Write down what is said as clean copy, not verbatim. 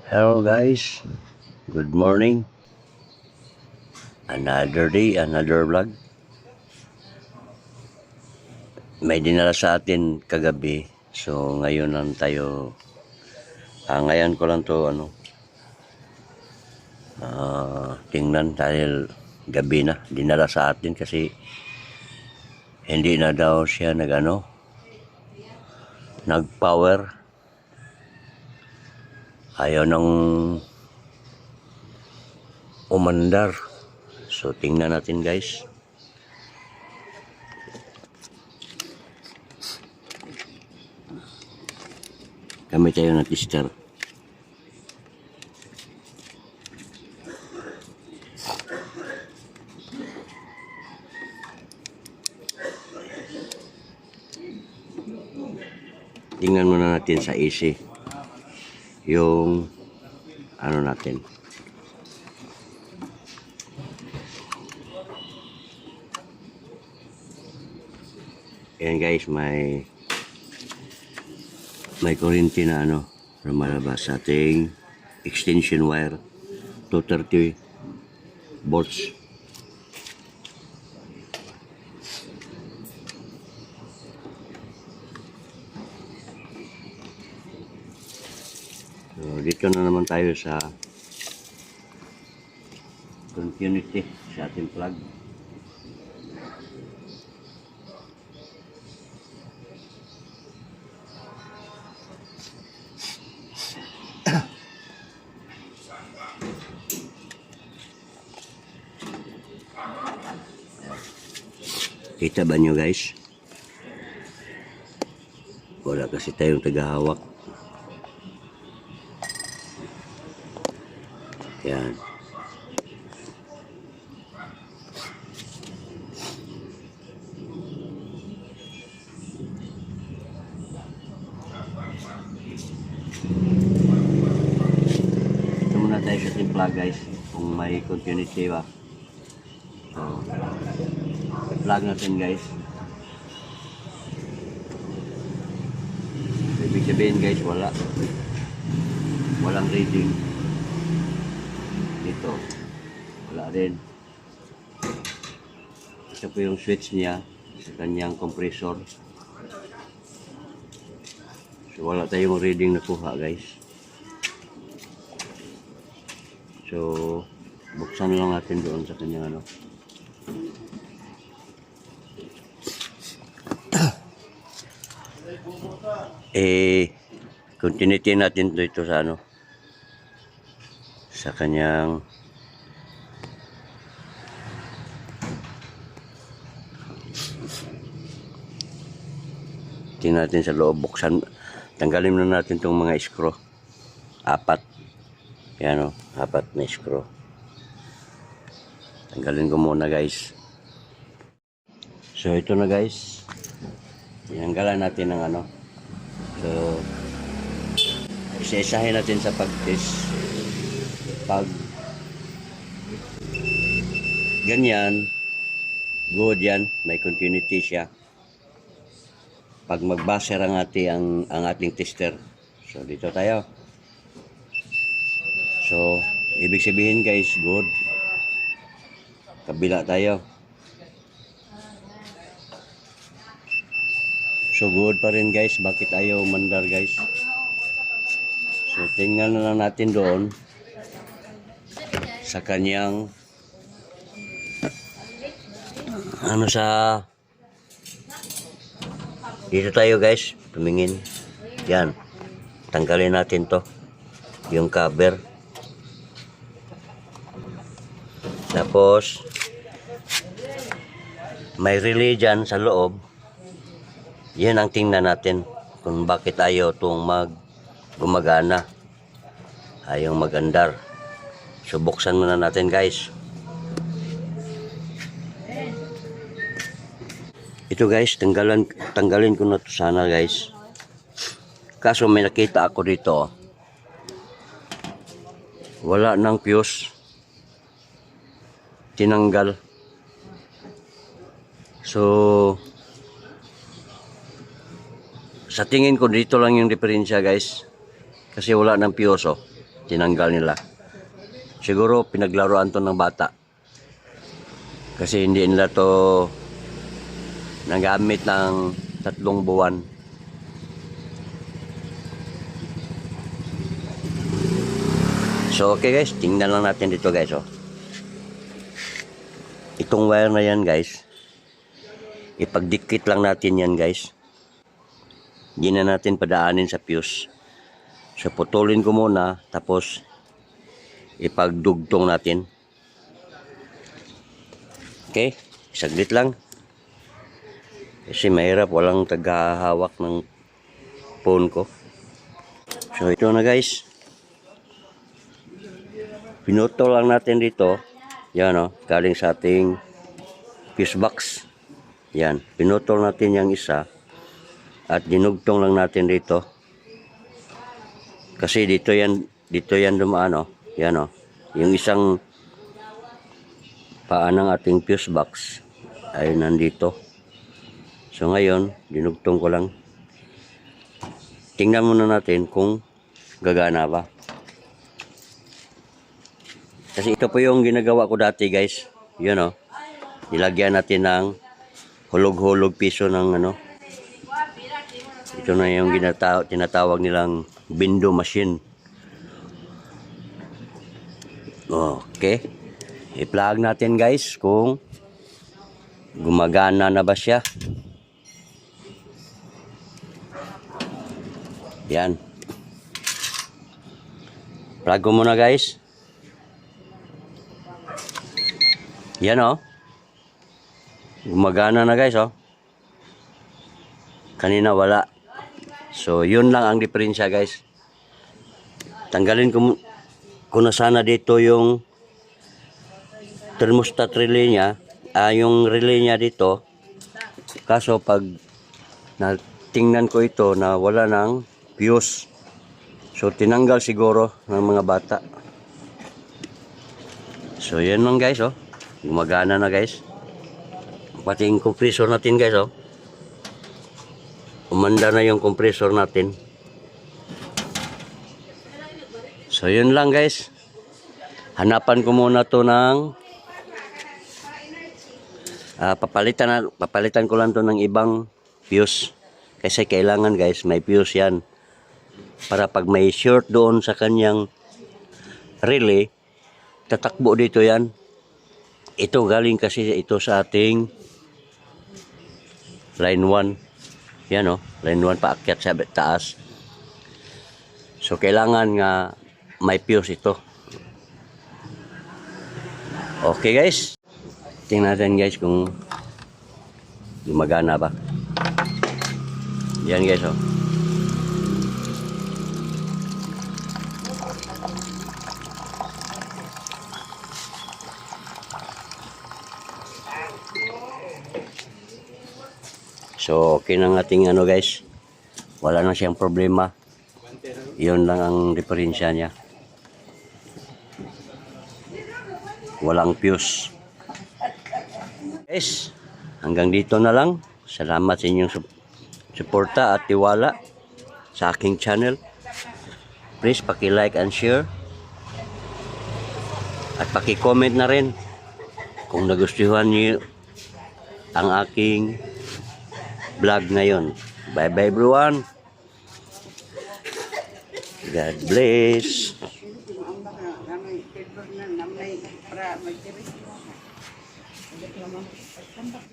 Hello guys, good morning. Another day, another vlog. May dinala sa atin kagabi. So ngayon lang tayo, ngayon ko lang to tingnan dahil gabi na. Dinala sa atin kasi hindi na daw siya nag-power. Ayaw nang umandar. So tingnan natin guys. Kami tayo na tester. Tingnan muna natin sa AC yung natin. Ayan guys, may kuryente na lumalabas sa ating extension wire 230 volts. So dito na naman tayo sa continuity sa ating plug. Kita ba nyo guys? Wala kasi tayong tagahawak. Yan. Ito muna tayo sa ating plug guys. Kung may continuity ba. So, plug natin guys. Ibig sabihin guys, walang reading dito, wala rin. Ito po yung switch niya sa kanyang compressor. So wala tayong reading na kuha guys. So buksan lang natin doon sa kanyang continuity natin dito sa sa kanyang tingnan natin sa loob. Buksan, tanggalin na natin itong mga screw, 4. Yan apat na screw. Tanggalin ko muna guys. So ito na guys, tinanggalan natin ng so isa-isahin natin sa pag-test. Pag ganyan, good yan, may continuity siya. Pag mag-buzzer ang ating tester. So dito tayo. So ibig sabihin guys, good. Kabila tayo. So good pa rin guys. Bakit ayaw umandar guys? So tingnan na lang natin doon sa kanyang dito tayo guys, tumingin. Yan, tanggalin natin to, yung cover. Tapos may relay dyan sa loob. Yan ang tingnan natin kung bakit ayaw itong gumagana, ayaw magandar. So buksan muna natin guys. Ito guys, tanggalin ko na to sana guys. Kaso may nakita ako dito. Wala nang fuse. Tinanggal. So sa tingin ko dito lang yung diferensya guys. Kasi wala nang fuse tinanggal nila. Siguro pinaglaruan to ng bata. Kasi hindi nila to nagamit ng 3 buwan. So okay guys, tingnan lang natin dito guys. Oh. Itong wire na yan guys, ipagdikit lang natin yan guys. Hindi na natin padaanin sa fuse. So putulin ko muna, tapos ipagdugtong natin. Okay, saglit lang. Kasi mahirap, walang tagahawak ng phone ko. So ito na guys. Pinutol lang natin dito. Yan o, galing sa ating fuse box. Yan, pinutol natin yung isa. At dinugtong lang natin dito. Kasi dito yan dumaan o. Yan o, yung isang paa ng ating fuse box ay nandito. So ngayon, dinugtong ko lang. Tingnan muna natin kung gagana ba. Kasi ito po yung ginagawa ko dati guys. Yun o. Nilagyan natin ng hulog-hulog piso ng ano. Ito na yung tinatawag nilang window machine. Okay. I-plug natin guys kung gumagana na ba siya. Yan. Plug ko muna guys. Yan o. Gumagana na guys o. Kanina wala. So yun lang ang diferensya guys. Tanggalin ko na sana dito yung thermostat relay niya. Yung relay niya dito. Kaso pag tingnan ko ito na wala ng fuse. So tinanggal siguro ng mga bata. So yan lang guys oh. Gumagana na guys. Pati yung compressor natin guys oh. Umanda na yung compressor natin. So yun lang guys. Hanapan ko muna to ng papalitan ko lang to ng ibang fuse. Kasi kailangan guys may fuse yan. Para pag may short doon sa kanyang relay, tatakbo dito yan. Ito galing kasi ito sa ating line 1. Yan o, line 1 paakyat sa taas. So kailangan nga may fuse ito. Okay guys. Tingnan natin guys kung gumagana ba. Yan guys o. So, okay na ng ating ano guys. Wala na siyang problema. Yun lang ang diferensya niya. Walang fuse. Guys, hanggang dito na lang. Salamat sa inyong suporta at tiwala sa aking channel. Please paki-like and share. At paki-comment na rin kung nagustuhan niyo ang aking vlog ngayon. Bye bye everyone. God bless.